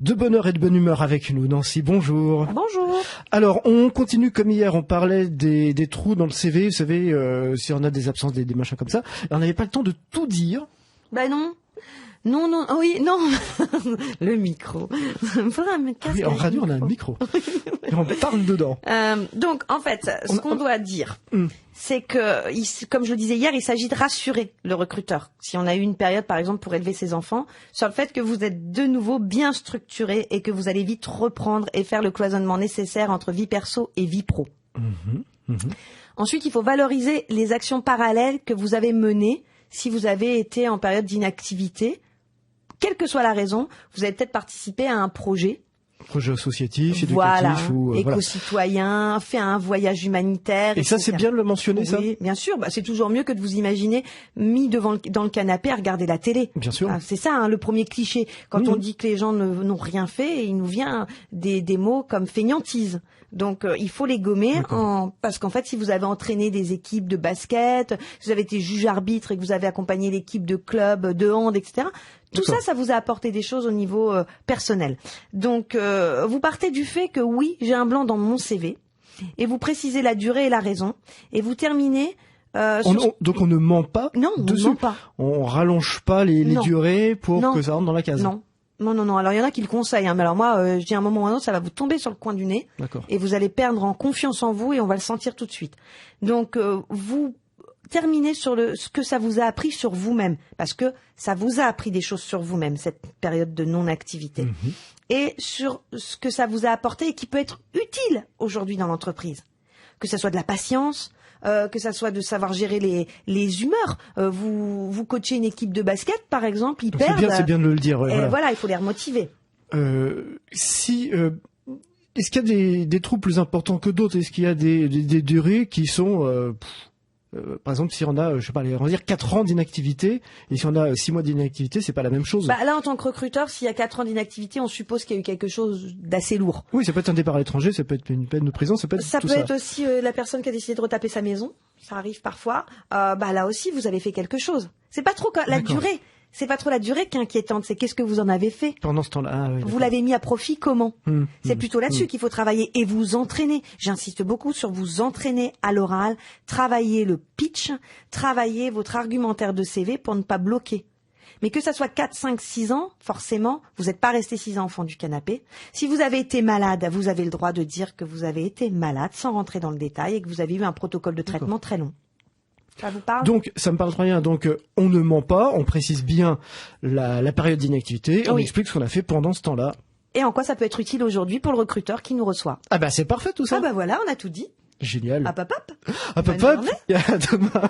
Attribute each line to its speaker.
Speaker 1: De bonne heure et de bonne humeur avec nous, Nancy, bonjour.
Speaker 2: Bonjour.
Speaker 1: Alors, on continue comme hier, on parlait des trous dans le CV, vous savez, si on a des absences, des machins comme ça. Et on n'avait pas le temps de tout dire.
Speaker 2: Ben non. Non, oui, non. Le micro. Faudra un casque.
Speaker 1: Oui, en radio, on a un micro. Et on parle dedans.
Speaker 2: Donc, en fait, ce qu'on doit dire, c'est que, comme je le disais hier, il s'agit de rassurer le recruteur. Si on a eu une période, par exemple, pour élever ses enfants, sur le fait que vous êtes de nouveau bien structuré et que vous allez vite reprendre et faire le cloisonnement nécessaire entre vie perso et vie pro. Ensuite, il faut valoriser les actions parallèles que vous avez menées si vous avez été en période d'inactivité. Quelle que soit la raison, vous avez peut-être participé à un projet.
Speaker 1: Projet associatif,
Speaker 2: éducatif
Speaker 1: ou
Speaker 2: éco-citoyen, fait un voyage humanitaire.
Speaker 1: Et ça, c'est bien de le mentionner, ça.
Speaker 2: Oui, bien sûr. C'est toujours mieux que de vous imaginer mis dans le canapé à regarder la télé.
Speaker 1: Bien sûr.
Speaker 2: C'est ça, le premier cliché. Quand on dit que les gens n'ont rien fait, il nous vient des mots comme fainéantise. Donc, il faut les gommer parce qu'en fait, si vous avez entraîné des équipes de basket, si vous avez été juge arbitre et que vous avez accompagné l'équipe de club, de hand, etc., tout ça, ça vous a apporté des choses au niveau personnel. Donc, vous partez du fait que oui, j'ai un blanc dans mon CV, et vous précisez la durée et la raison, et vous terminez.
Speaker 1: Donc on ne ment pas.
Speaker 2: Non, on ne ment pas.
Speaker 1: On rallonge pas les durées pour que ça rentre dans la case.
Speaker 2: Non. Alors il y en a qui le conseillent, mais alors moi, je dis à un moment ou à un autre, ça va vous tomber sur le coin du nez, et vous allez perdre en confiance en vous, et on va le sentir tout de suite. Donc vous terminez sur ce que ça vous a appris sur vous-même, parce que ça vous a appris des choses sur vous-même, cette période de non-activité, et sur ce que ça vous a apporté et qui peut être utile aujourd'hui dans l'entreprise. Que ça soit de la patience, que ça soit de savoir gérer les humeurs. Vous coachez une équipe de basket, par exemple, ils perdent.
Speaker 1: C'est bien de le dire.
Speaker 2: Et voilà, il faut les remotiver.
Speaker 1: Est-ce qu'il y a des trous plus importants que d'autres? Est-ce qu'il y a des durées qui sont par exemple, si on a, on va dire 4 ans d'inactivité, et si on a 6 mois d'inactivité, c'est pas la même chose.
Speaker 2: Là, en tant que recruteur, s'il y a 4 ans d'inactivité, on suppose qu'il y a eu quelque chose d'assez lourd.
Speaker 1: Oui, ça peut être un départ à l'étranger, ça peut être une peine de prison, ça peut être
Speaker 2: ça. Ça peut être aussi la personne qui a décidé de retaper sa maison. Ça arrive parfois. Là aussi, vous avez fait quelque chose. C'est pas trop la durée. C'est pas trop la durée qui est inquiétante, c'est qu'est-ce que vous en avez fait
Speaker 1: pendant ce temps-là.
Speaker 2: Vous l'avez mis à profit comment? C'est plutôt là-dessus qu'il faut travailler et vous entraîner. J'insiste beaucoup sur vous entraîner à l'oral, travailler le pitch, travailler votre argumentaire de CV pour ne pas bloquer. Mais que ça soit 4, 5, 6 ans, forcément, vous n'êtes pas resté 6 ans au fond du canapé. Si vous avez été malade, vous avez le droit de dire que vous avez été malade sans rentrer dans le détail et que vous avez eu un protocole de traitement très long. Ça vous parle?
Speaker 1: Donc, ça me parle très bien. Donc, on ne ment pas, on précise bien la période d'inactivité, on explique ce qu'on a fait pendant ce temps-là.
Speaker 2: Et en quoi ça peut être utile aujourd'hui pour le recruteur qui nous reçoit.
Speaker 1: C'est parfait tout ça.
Speaker 2: Voilà, on a tout dit.
Speaker 1: Génial.
Speaker 2: Hop.
Speaker 1: À demain.